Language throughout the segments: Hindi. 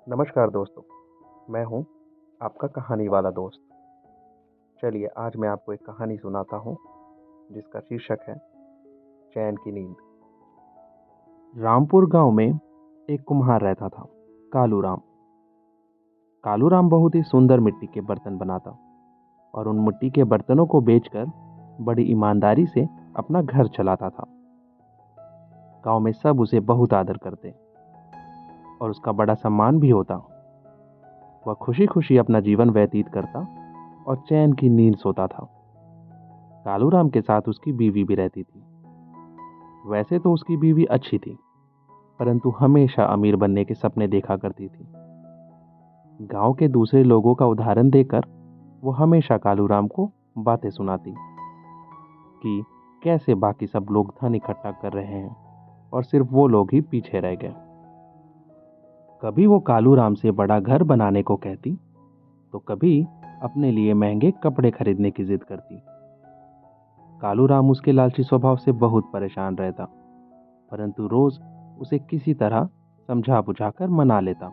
नमस्कार दोस्तों, मैं हूँ आपका कहानी वाला दोस्त। चलिए आज मैं आपको एक कहानी सुनाता हूँ जिसका शीर्षक है चैन की नींद। रामपुर गांव में एक कुम्हार रहता था, कालू राम। कालू राम बहुत ही सुंदर मिट्टी के बर्तन बनाता और उन मिट्टी के बर्तनों को बेचकर बड़ी ईमानदारी से अपना घर चलाता था। गांव में सब उसे बहुत आदर करते और उसका बड़ा सम्मान भी होता। वह खुशी खुशी अपना जीवन व्यतीत करता और चैन की नींद सोता था। कालूराम के साथ उसकी बीवी भी रहती थी। वैसे तो उसकी बीवी अच्छी थी, परंतु हमेशा अमीर बनने के सपने देखा करती थी। गांव के दूसरे लोगों का उदाहरण देकर वो हमेशा कालूराम को बातें सुनाती कि कैसे बाकी सब लोग धन इकट्ठा कर रहे हैं और सिर्फ वो लोग ही पीछे रह गए। कभी वो कालूराम से बड़ा घर बनाने को कहती, तो कभी अपने लिए महंगे कपड़े खरीदने की जिद करती। कालूराम उसके लालची स्वभाव से बहुत परेशान रहता, परंतु रोज उसे किसी तरह समझा बुझाकर मना लेता।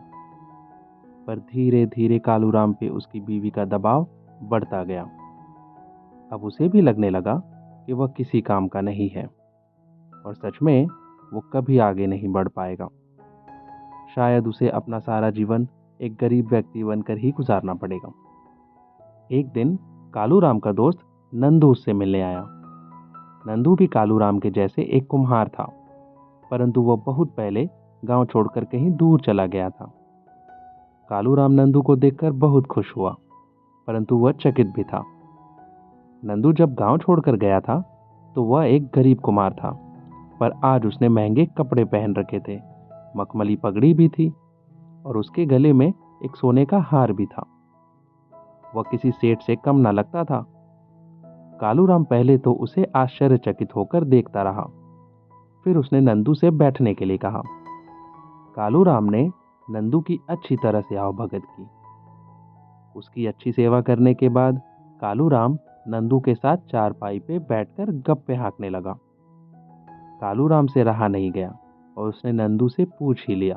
पर धीरे धीरे कालूराम पे उसकी बीवी का दबाव बढ़ता गया। अब उसे भी लगने लगा कि वह किसी काम का नहीं है और सच में वो कभी आगे नहीं बढ़ पाएगा। शायद उसे अपना सारा जीवन एक गरीब व्यक्ति बनकर ही गुजारना पड़ेगा। एक दिन कालूराम का दोस्त नंदू उससे मिलने आया। नंदू भी कालूराम के जैसे एक कुम्हार था, परंतु वह बहुत पहले गांव छोड़कर कहीं दूर चला गया था। कालूराम नंदू को देखकर बहुत खुश हुआ, परंतु वह चकित भी था। नंदू जब गांव छोड़कर गया था तो वह एक गरीब कुम्हार था, पर आज उसने महंगे कपड़े पहन रखे थे, मखमली पगड़ी भी थी और उसके गले में एक सोने का हार भी था। वह किसी सेठ से कम न लगता था। कालूराम पहले तो उसे आश्चर्यचकित होकर देखता रहा। फिर उसने नंदू से बैठने के लिए कहा। कालूराम ने नंदू की अच्छी तरह से आवभगत की। उसकी अच्छी सेवा करने के बाद कालूराम नंदू के साथ चारपाई पे बैठकर गप्पे हाँकने लगा। कालूराम से रहा नहीं गया और उसने नंदू से पूछ ही लिया,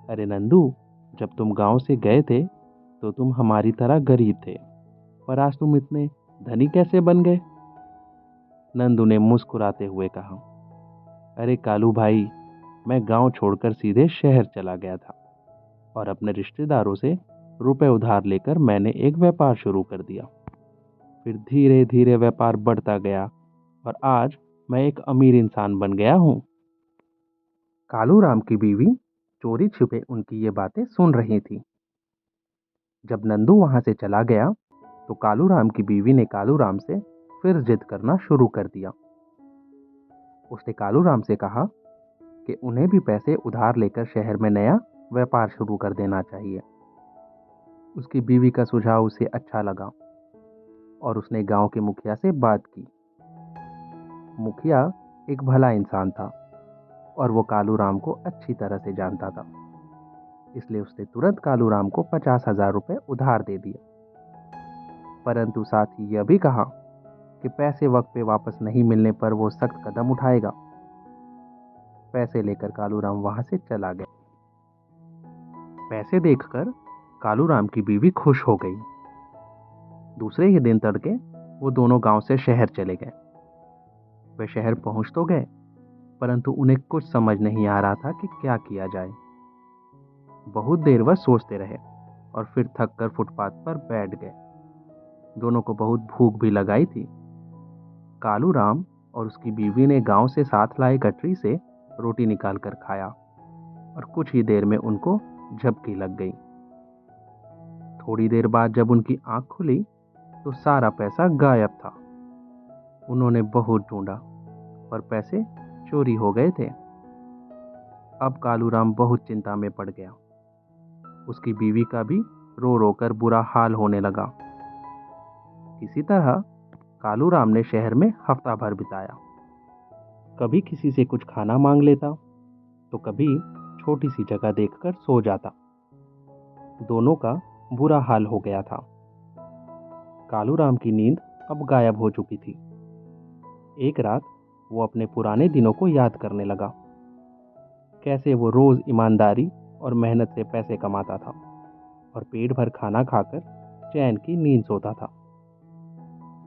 अरे नंदू, जब तुम गांव से गए थे तो तुम हमारी तरह गरीब थे, पर आज तुम इतने धनी कैसे बन गए? नंदू ने मुस्कुराते हुए कहा, अरे कालू भाई, मैं गांव छोड़कर सीधे शहर चला गया था और अपने रिश्तेदारों से रुपए उधार लेकर मैंने एक व्यापार शुरू कर दिया। फिर धीरे धीरे व्यापार बढ़ता गया और आज मैं एक अमीर इंसान बन गया हूँ। कालूराम की बीवी चोरी छिपे उनकी ये बातें सुन रही थी। जब नंदू वहां से चला गया तो कालूराम की बीवी ने कालूराम से फिर जिद करना शुरू कर दिया। उसने कालूराम से कहा कि उन्हें भी पैसे उधार लेकर शहर में नया व्यापार शुरू कर देना चाहिए। उसकी बीवी का सुझाव उसे अच्छा लगा और उसने गांव के मुखिया से बात की। मुखिया एक भला इंसान था और वो कालूराम को अच्छी तरह से जानता था, इसलिए उसने तुरंत कालूराम को 50,000 रुपये उधार दे दिए, परंतु साथ ही यह भी कहा कि पैसे वक्त पे वापस नहीं मिलने पर वो सख्त कदम उठाएगा। पैसे लेकर कालूराम वहां से चला गया। पैसे देखकर कालूराम की बीवी खुश हो गई। दूसरे ही दिन तड़के वो दोनों गांव से शहर चले गए। वे शहर पहुंच तो गए, परंतु उन्हें कुछ समझ नहीं आ रहा था कि क्या किया जाए। बहुत देर वह सोचते रहे और फिर थक कर फुटपाथ पर बैठ गए। दोनों को बहुत भूख भी लगाई थी। कालूराम और उसकी बीवी ने गांव से साथ लाए गठरी से रोटी निकाल कर खाया और कुछ ही देर में उनको झपकी लग गई। थोड़ी देर बाद जब उनकी आंख खुली तो सारा पैसा गायब था। उन्होंने बहुत ढूंढा पर पैसे चोरी हो गए थे। अब कालूराम बहुत चिंता में पड़ गया। उसकी बीवी का भी रो रो कर बुरा हाल होने लगा। किसी तरह कालूराम ने शहर में हफ्ता भर बिताया। कभी किसी से कुछ खाना मांग लेता तो कभी छोटी सी जगह देखकर सो जाता। दोनों का बुरा हाल हो गया था। कालूराम की नींद अब गायब हो चुकी थी। एक रात वो अपने पुराने दिनों को याद करने लगा। कैसे वो रोज ईमानदारी और मेहनत से पैसे कमाता था और पेट भर खाना खाकर चैन की नींद सोता था।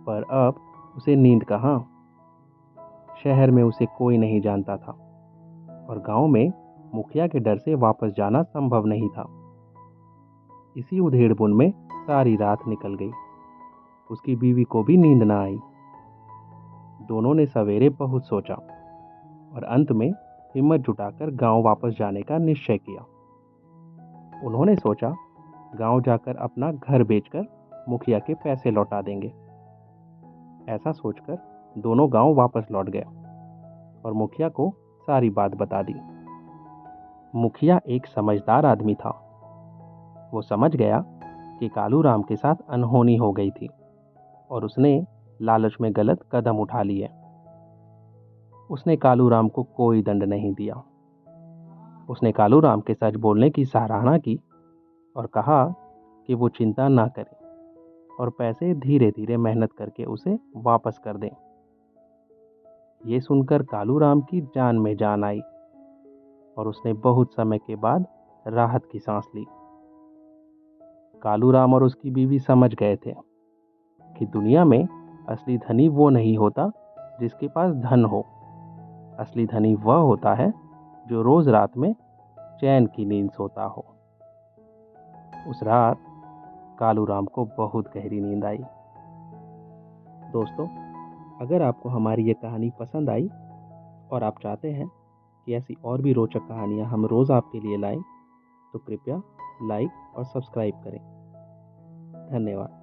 पर अब उसे नींद कहाँ। शहर में उसे कोई नहीं जानता था और गांव में मुखिया के डर से वापस जाना संभव नहीं था। इसी उधेड़बुन में सारी रात निकल गई। उसकी बीवी को भी नींद न आई। दोनों ने सवेरे बहुत सोचा और अंत में हिम्मत जुटाकर गांव वापस जाने का निश्चय किया। उन्होंने सोचा गांव जाकर अपना घर बेचकर मुखिया के पैसे लौटा देंगे। ऐसा सोचकर दोनों गांव वापस लौट गए और मुखिया को सारी बात बता दी। मुखिया एक समझदार आदमी था। वो समझ गया कि कालू राम के साथ अनहोनी हो गई थी और उसने लालच में गलत कदम उठा लिए। उसने कालू राम को कोई दंड नहीं दिया। उसने कालू राम के सच बोलने की सराहना की और कहा कि वो चिंता ना करे और पैसे धीरे धीरे मेहनत करके उसे वापस कर दें। ये सुनकर कालू राम की जान में जान आई और उसने बहुत समय के बाद राहत की सांस ली। कालू राम और उसकी बीवी समझ गए थे कि दुनिया में असली धनी वो नहीं होता जिसके पास धन हो। असली धनी वह होता है जो रोज रात में चैन की नींद सोता हो। उस रात कालू राम को बहुत गहरी नींद आई। दोस्तों, अगर आपको हमारी ये कहानी पसंद आई और आप चाहते हैं कि ऐसी और भी रोचक कहानियाँ हम रोज़ आपके लिए लाएं, तो कृपया लाइक और सब्सक्राइब करें। धन्यवाद।